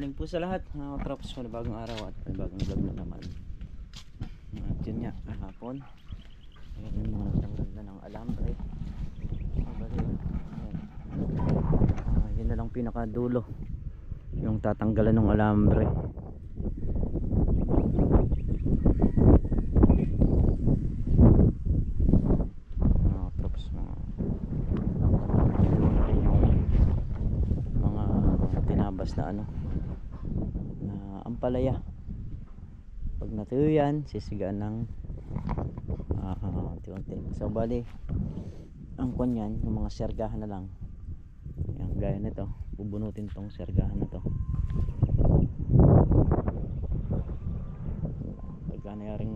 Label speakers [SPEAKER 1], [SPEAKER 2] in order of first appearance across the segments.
[SPEAKER 1] morning po sa lahat mga katrops, bagong araw at bagong vlog na naman. At yun nga, kahapon ayan yung mga natanggal na ng alambre. Yun na lang pinakadulo, yung tatanggalan ng alambre. Mga katrops, mga tinabas na ano na ampalaya. Pag natuyo yan, sisigaan ng unti-unti. So bali ang kwan yan, yung mga sergahan na lang yan, gaya nito, bubunutin tong sergahan na to. Pagka nayaring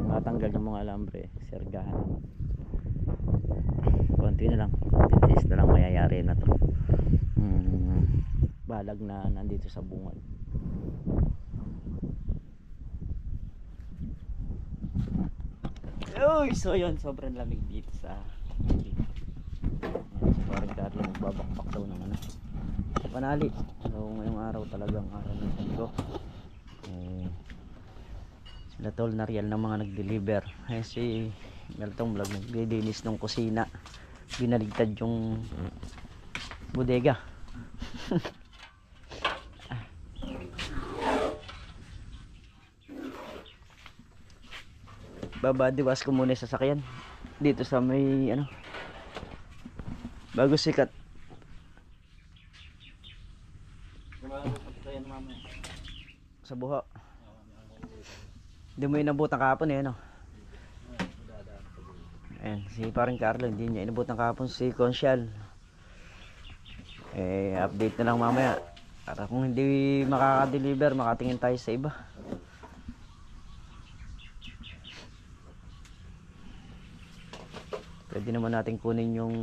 [SPEAKER 1] matanggal yung mga alambre, sergahan konti na lang, titis na lang mayayari na to. Balag na nandito sa bungad. Uy, so yun, sobrang lamig dito sa parang Carlo magbabakbak daw ng ano panali. So ngayong araw talagang araw ng linggo, sila tol na real ng mga nag-deliver. Si Meltong Vlog naglilinis ng kusina, binaligtad yung bodega. Babadiwas ko muna sa sasakyan dito sa may ano bago sikat. Sa buha. Hindi mo inabutan kahapon no? Ayan, si parang Carlo hindi niya inabutan kahapon si Consial. Update na lang mamaya para kung hindi makaka-deliver makatingin tayo sa iba. Pwede naman natin kunin yung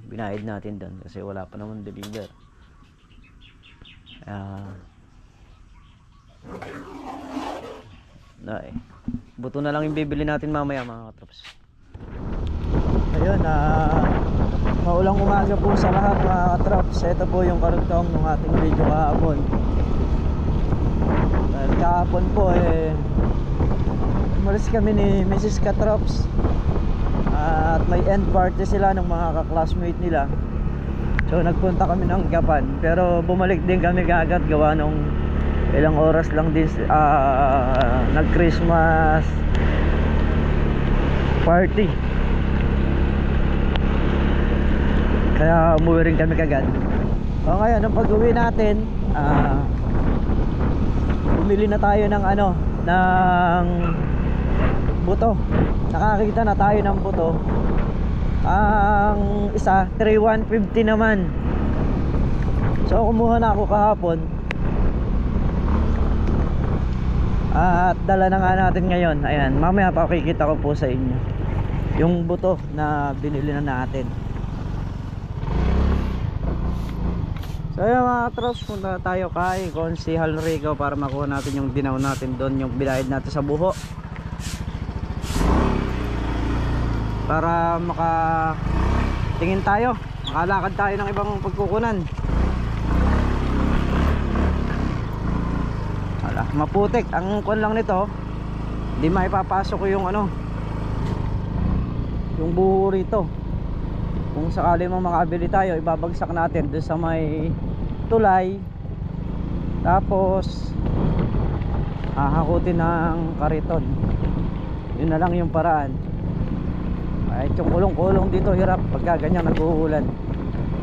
[SPEAKER 1] binayad natin doon kasi wala pa naman deliver. Buto na lang yung bibili natin mamaya mga katrops. Ayun, maulang umaga po sa lahat mga katrops. Ito po yung karugtong ng ating video kahapon. Dahil kahapon po umalis kami ni Mrs. Katrops. At may end party sila ng mga ka-classmate nila. So nagpunta kami ng Japan, pero bumalik din kami agad gawa nung ilang oras lang din nag Christmas party. Kaya umuwi rin kami kagad. So ngayon ang pag-uwi natin, bumili na tayo ng ng buto. Nakakita na tayo ng buto. Ang isa 3,150 naman. So kumuha na ako kahapon at dala na nga natin ngayon. Ayan, mamaya pakikita ko po sa inyo yung buto na binili na natin. So ayan mga trops, punta tayo kay Konsehal Rico para makuha natin yung dinaw natin doon, yung binayad natin sa buho, para makatingin tayo, makalakad tayo ng ibang pagkukunan. Wala, maputik ang kun lang nito, hindi maipapasok ko yung yung buho rito. Kung sakali mang makabili tayo, ibabagsak natin doon sa may tulay, tapos hahakutin ng kariton. Yun na lang yung paraan. Kahit yung kulong-kulong dito hirap pagka ganyan nag-uulan.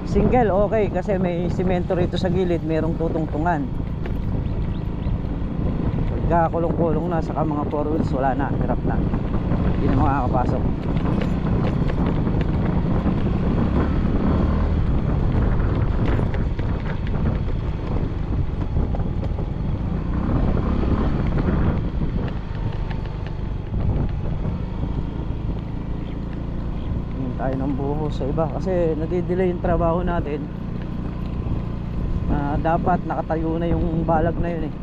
[SPEAKER 1] Single okay kasi may simento rito sa gilid, merong tutungtungan. Pagka kulong-kulong na saka mga 4 wheels, wala na, hirap na, hindi na makakapasok. Tayo ng buho sa iba kasi nadidelay yung trabaho natin. Dapat nakatayo na yung balag na yun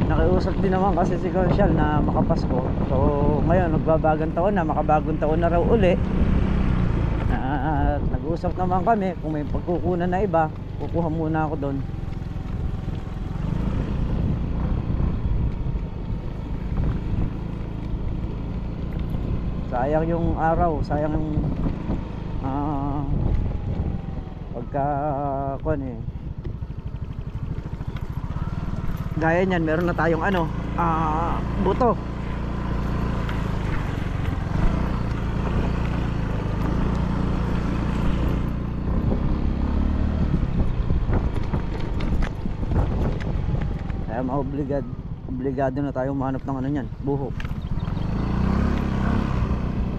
[SPEAKER 1] Nakiusap din naman kasi si Consial na makapasko. So ngayon nagbabagang taon na, makabagong taon na raw uli. At nag-uusap naman kami kung may pagkukunan na iba, kukuha muna ako doon. sayang yung araw, sayang yung pagka kuan eh. Gaya niyan, meron na tayong buto. Kaya obligado na tayong mahanap ng ano niyan, buho.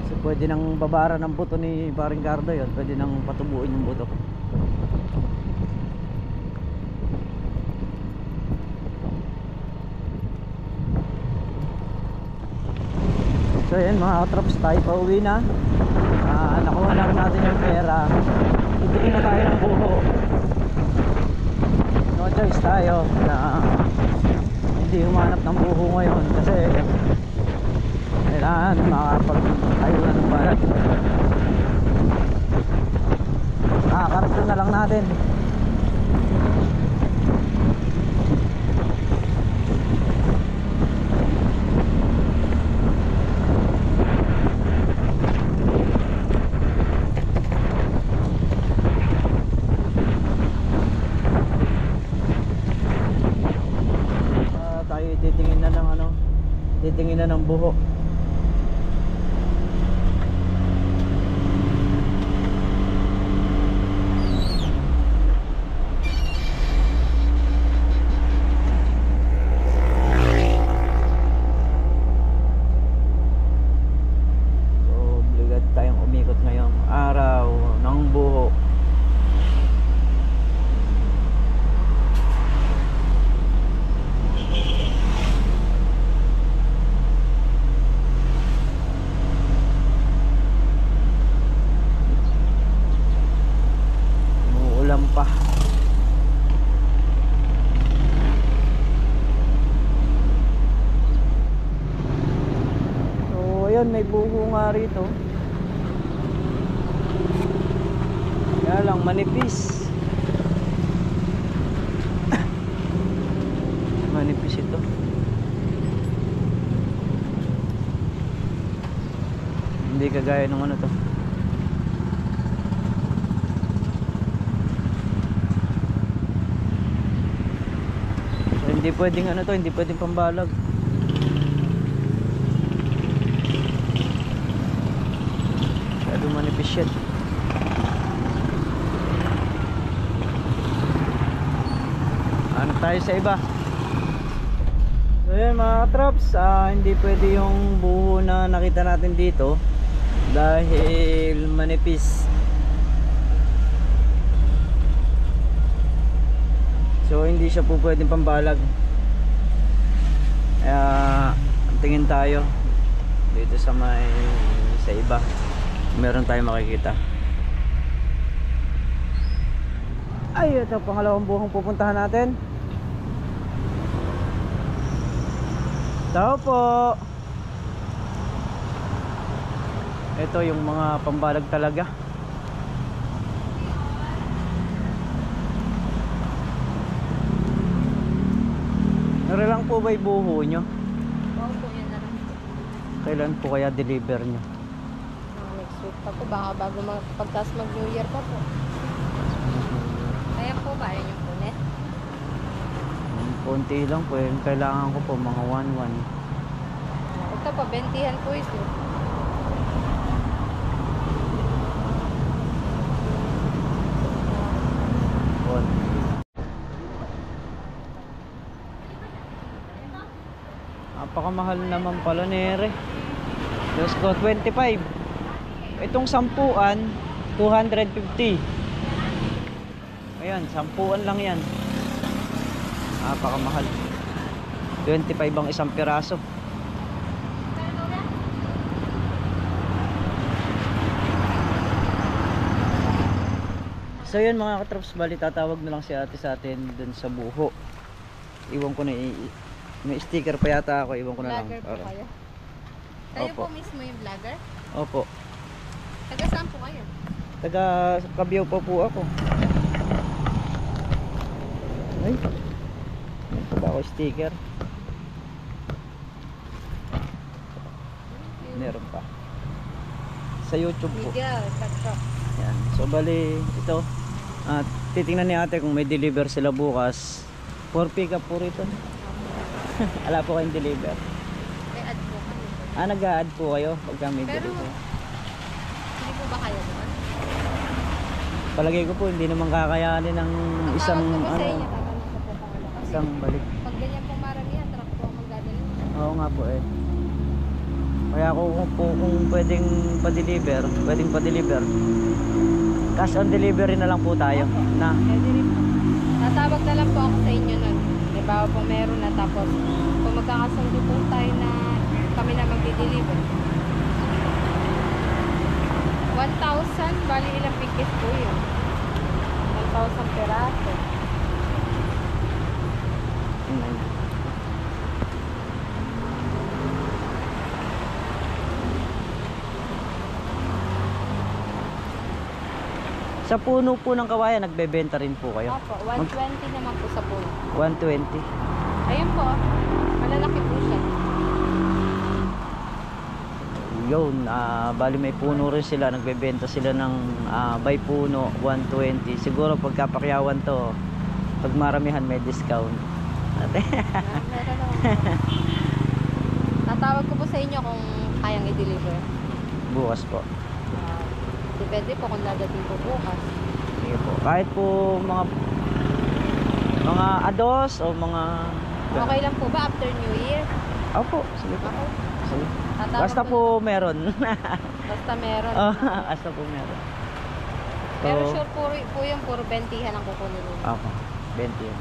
[SPEAKER 1] Kasi pwede nang babara ng buto ni Paring Cardo yun, pwede nang patubuin yung buto. So yan mga katrops, tayo pa uwi na. Nakuha na rin natin yung pera. Titingin na tayo ng buho. No choice tayo na hindi humanap ng buho ngayon kasi kailangan makapag-tayo na ng balat. Karton na lang natin. Titingin na ng buho. So, obligado tayong umikot ngayong araw ng buho. Pa. So ayun, may buho nga rito. Kaya lang manipis. Manipis ito. Hindi kagaya ng ano to. Hindi pwedeng ano to, hindi pwedeng pambalag. Masyado manipis yan. Ano tayo sa iba? So yun mga katrops, hindi pwede yung buho na nakita natin dito dahil manipis. So hindi siya po pwedeng pambalag. Kaya tingin tayo dito sa iba. Meron tayong makikita. Ay, ito pangalawang buhong pupuntahan natin. Tao po. Ito yung mga pambalag talaga. Narilang po ba yung buho nyo?
[SPEAKER 2] Oo po, yan na lang.
[SPEAKER 1] Kailan po kaya deliver nyo?
[SPEAKER 2] Next week pa po, baka bago pagtas mag New Year pa po. Kaya po ba yun yung punet?
[SPEAKER 1] Konti lang po, kailangan ko po mga 1-1.
[SPEAKER 2] Ito po, 20han po ito.
[SPEAKER 1] Napakamahal naman pala nere. Diyos ko, 25. Itong 10-an 250. Ayan, 10-an lang yan. Napakamahal. 25 ang isang piraso. So yun mga katrops, bali tatawag na lang si ate sa atin dun sa buho. Iwan ko na may sticker pa yata ako, iwan ko na lang.
[SPEAKER 2] Vlogger po kayo? Kayo
[SPEAKER 1] Opo.
[SPEAKER 2] po mismo yung vlogger?
[SPEAKER 1] Opo.
[SPEAKER 2] Taga saan po kayo?
[SPEAKER 1] Taga Kabyaw pa po ako. Ay, wala ako sticker. Meron pa. sa YouTube po.
[SPEAKER 2] Miguel, Katrops.
[SPEAKER 1] Yan. So bali ito. Titingnan ni ate kung may deliver sila bukas. 4 pick up po rito. Ala po kayong deliver.
[SPEAKER 2] May add po kami.
[SPEAKER 1] Nag-a-add po kayo pagka may
[SPEAKER 2] Pero,
[SPEAKER 1] deliver.
[SPEAKER 2] hindi po ba kayo doon?
[SPEAKER 1] Palagay ko po hindi naman kakayanin ng isang
[SPEAKER 2] Tawag ko po sa
[SPEAKER 1] ano,
[SPEAKER 2] inyo, tatanong ko po kung ano. Kasi
[SPEAKER 1] isang balik.
[SPEAKER 2] pag ganyan po maramihan, truck po ang magdadala.
[SPEAKER 1] Oo nga po eh. Kaya kung pwedeng pa-deliver. Cash on delivery na lang po tayo.
[SPEAKER 2] Opo.
[SPEAKER 1] Na.
[SPEAKER 2] Pwede rin po. Tatawag na lang po ako sa inyo nun. Halimbawa po meron na tapos kung magkakasundo po tayo na kami na magdi-deliver. 1,000, bali ilang pikit po yun. 1,000 peraso.
[SPEAKER 1] Sa puno po ng kawayan, nagbebenta rin po kayo?
[SPEAKER 2] Opo, 120 naman po sa puno.
[SPEAKER 1] 120.
[SPEAKER 2] Ayun po, malalaki po siya.
[SPEAKER 1] Yun, bali may puno rin sila, nagbebenta sila ng by puno, 120. Siguro pagkapakyawan to, pag maramihan may discount.
[SPEAKER 2] Meron naman po. Tatawag ko po sa inyo kung kayang i-deliver.
[SPEAKER 1] Bukas po.
[SPEAKER 2] Depende po kung dadating po bukas.
[SPEAKER 1] Sige po. Kahit po mga ados o mga...
[SPEAKER 2] Okay lang po ba after New Year?
[SPEAKER 1] Opo, sige po.
[SPEAKER 2] Okay.
[SPEAKER 1] Sige.
[SPEAKER 2] Tatawag
[SPEAKER 1] Basta
[SPEAKER 2] ko
[SPEAKER 1] po meron.
[SPEAKER 2] Basta meron.
[SPEAKER 1] Basta po meron.
[SPEAKER 2] Pero
[SPEAKER 1] So,
[SPEAKER 2] sure po yung puro 20 ang kukunin nyo.
[SPEAKER 1] Opo, 20 yan.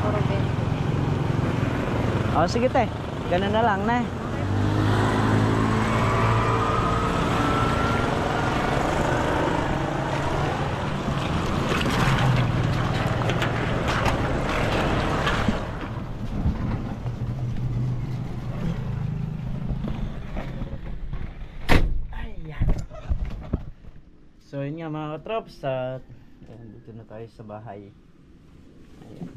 [SPEAKER 2] Puro 20.
[SPEAKER 1] Sige te, ganun na lang na. So yun nga mga katrops, dito na tayo sa bahay. Ayan.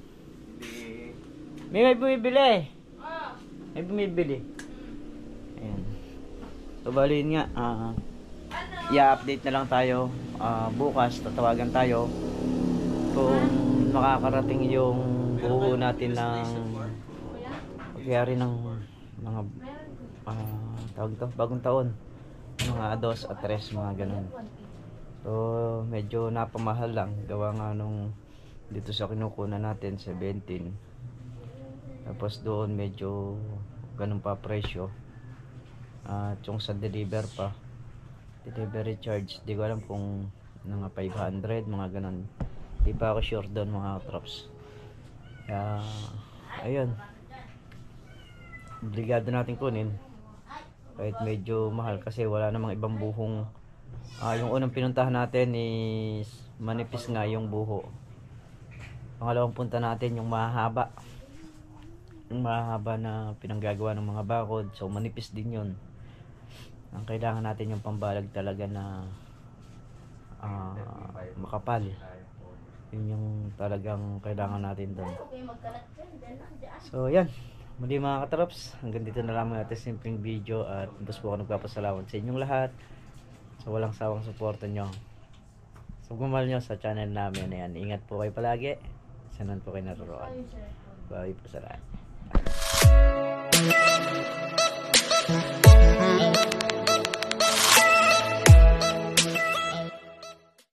[SPEAKER 1] May bumibili. May bumibili. Ayan. So bali yun nga, i-update na lang tayo. Bukas tatawagan tayo kung makakarating yung buo natin ng pagyari ng mga tawag ito, bagong taon, mga 2 at 3, mga ganun. So medyo napamahal lang, gawa nga nung dito sa kinukunan natin 17, tapos doon medyo ganun pa presyo, at yung sa delivery charge, di ko alam kung mga 500, mga ganun. Di pa ako sure doon mga traps. Kaya ayun, obligado natin kunin kahit medyo mahal, kasi wala namang ibang buhong. Yung unang pinuntahan natin is manipis nga yung buho. Pangalawang punta natin yung mahaba na pinanggagawa ng mga bakod, so manipis din yun. Ang kailangan natin yung pambalag talaga na makapal. Yun yung talagang kailangan natin doon. So yan, muli mga katraps, hanggang dito na lamang natin simpleng video, at bus po ako nagpapasalamat sa inyong lahat sa walang sawang suporta nyo. So gumal nyo sa channel namin. Ayan, ingat po kayo palagi. Sanan po kayo naroon. Bye po sa lahat.